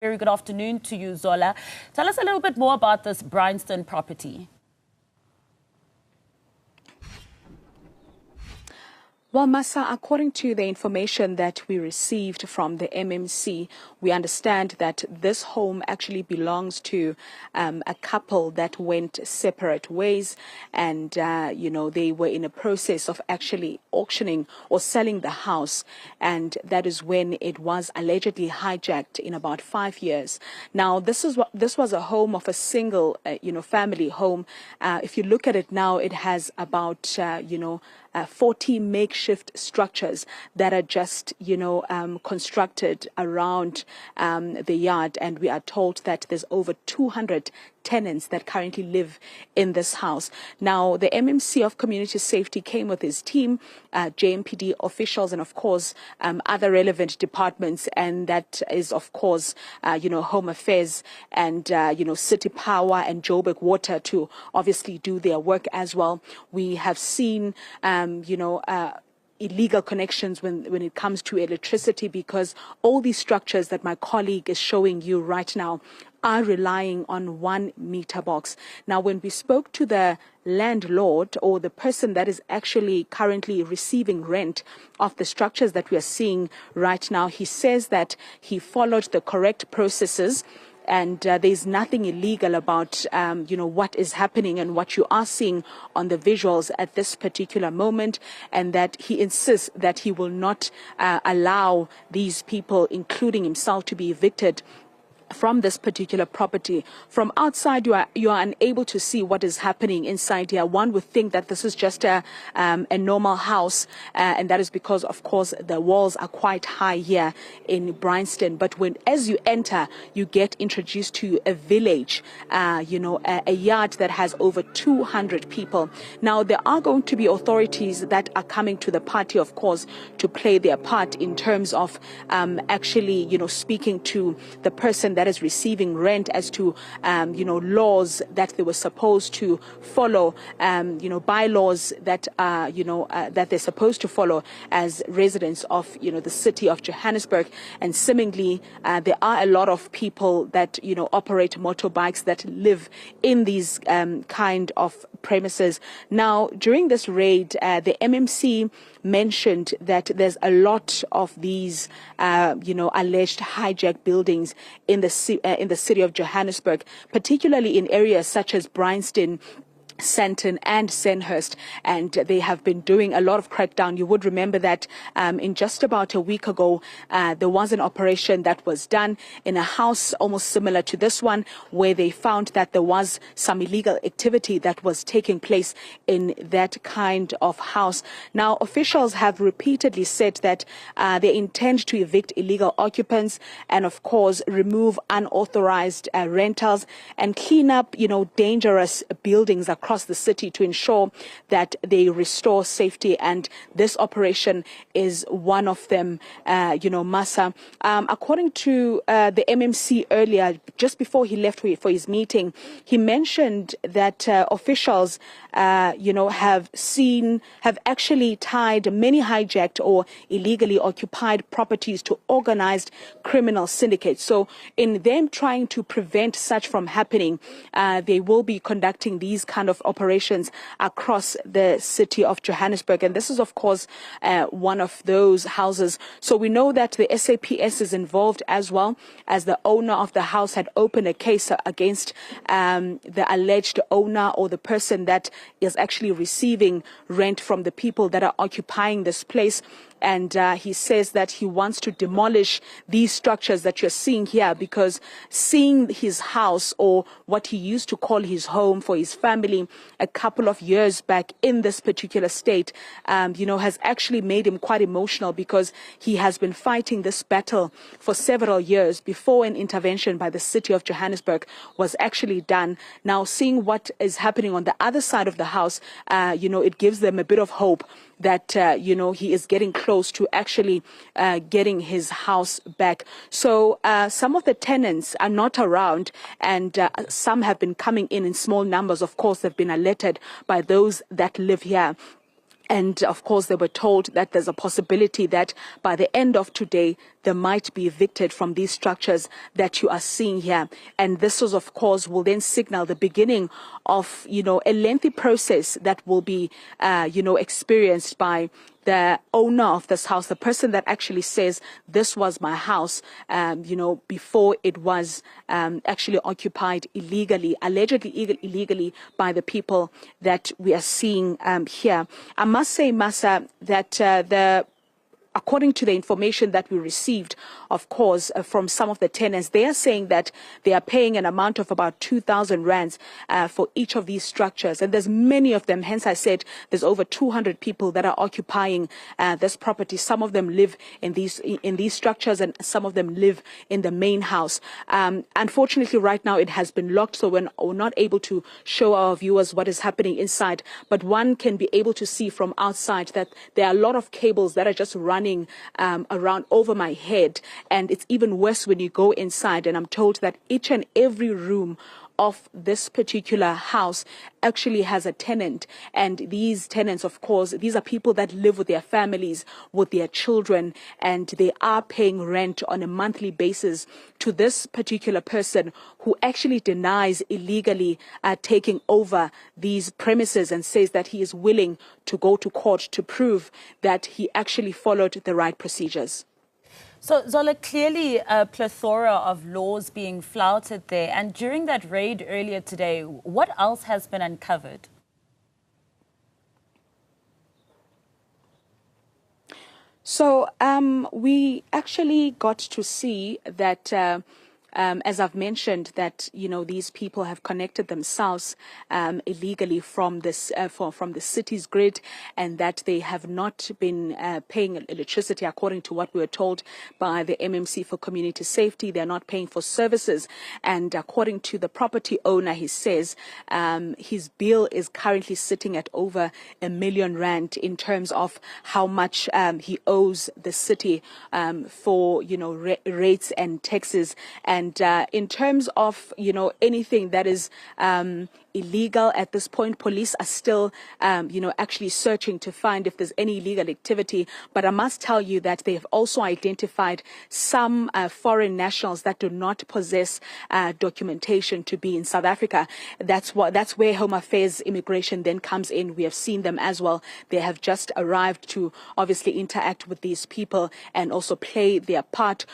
Very good afternoon to you, Zola. Tell us a little bit more about this braynston property. Well, Massa, according to the information that we received from the MMC, we understand that this home actually belongs to a couple that went separate ways, and they were in a process of actually auctioning or selling the house, and that is when it was allegedly hijacked in about 5 years. Now, this was a home of a single family home. If you look at it now, it has about 40 makeshift structures that are just, constructed around the yard. And we are told that there's over 200 tenants that currently live in this house. Now, the MMC of Community Safety came with his team, JMPD officials, and of course, other relevant departments. And that is, of course, Home Affairs and, City Power and Joburg Water to obviously do their work as well. We have seen, illegal connections when it comes to electricity, because all these structures that my colleague is showing you right now are relying on 1 meter box. Now, when we spoke to the landlord, or the person that is actually currently receiving rent of the structures that we are seeing right now, he says that he followed the correct processes, and there's nothing illegal about, what is happening and what you are seeing on the visuals at this particular moment, and that he insists that he will not allow these people, including himself, to be evicted from this particular property. From outside, you are unable to see what is happening inside here. One would think that this is just a normal house, and that is because, of course, the walls are quite high here in braynston. But as you enter, you get introduced to a village, a yard that has over 200 people. Now, there are going to be authorities that are coming to the party, of course, to play their part in terms of actually, speaking to the person that is receiving rent as to, laws that they were supposed to follow, bylaws that are, that they're supposed to follow as residents of, the city of Johannesburg. And seemingly, there are a lot of people that, operate motorbikes that live in these kind of premises. Now, during this raid, the MMC mentioned that there's a lot of these, alleged hijacked buildings in the city of Johannesburg, particularly in areas such as braynston, Sandton and Sandhurst, and they have been doing a lot of crackdown. You would remember that in just about a week ago, there was an operation that was done in a house almost similar to this one, where they found that there was some illegal activity that was taking place in that kind of house. Now, officials have repeatedly said that they intend to evict illegal occupants and, of course, remove unauthorized rentals and clean up, dangerous buildings across the city to ensure that they restore safety, and this operation is one of them, Massa. According to the MMC earlier, just before he left for his meeting, he mentioned that officials, have actually tied many hijacked or illegally occupied properties to organized criminal syndicates. So in them trying to prevent such from happening, they will be conducting these kind of operations across the city of Johannesburg. And this is, of course, one of those houses. So we know that the SAPS is involved, as well as the owner of the house had opened a case against the alleged owner, or the person that is actually receiving rent from the people that are occupying this place. And he says that he wants to demolish these structures that you're seeing here, because seeing his house, or what he used to call his home for his family a couple of years back in this particular state, has actually made him quite emotional, because he has been fighting this battle for several years before an intervention by the city of Johannesburg was actually done. Now, seeing what is happening on the other side of the house, it gives them a bit of hope that, he is getting close to actually getting his house back. So some of the tenants are not around, and some have been coming in small numbers. Of course, they've been alerted by those that live here. And of course, they were told that there's a possibility that by the end of today, they might be evicted from these structures that you are seeing here. And this was, of course, will then signal the beginning of, a lengthy process that will be, experienced by the owner of this house, the person that actually says this was my house, before it was actually occupied illegally, allegedly illegally by the people that we are seeing here. I must say, Masa, that according to the information that we received, of course, from some of the tenants, they are saying that they are paying an amount of about 2,000 rands for each of these structures. And there's many of them. Hence, I said there's over 200 people that are occupying this property. Some of them live in these structures, and some of them live in the main house. Unfortunately, right now it has been locked, so we're not able to show our viewers what is happening inside. But one can be able to see from outside that there are a lot of cables that are just running around over my head. And it's even worse when you go inside, and I'm told that each and every room of this particular house actually has a tenant. And these tenants, of course, these are people that live with their families, with their children, and they are paying rent on a monthly basis to this particular person who actually denies illegally taking over these premises and says that he is willing to go to court to prove that he actually followed the right procedures. So, Zola, clearly a plethora of laws being flouted there. And during that raid earlier today, what else has been uncovered? So we actually got to see that, as I've mentioned, that these people have connected themselves illegally from this from the city's grid, and that they have not been paying electricity according to what we were told by the MMC for Community Safety. They're not paying for services, and according to the property owner, he says his bill is currently sitting at over R1 million in terms of how much he owes the city for rates and taxes. And in terms of, anything that is illegal at this point, police are still, actually searching to find if there's any illegal activity. But I must tell you that they have also identified some foreign nationals that do not possess documentation to be in South Africa. That's where Home Affairs Immigration then comes in. We have seen them as well. They have just arrived to obviously interact with these people and also play their part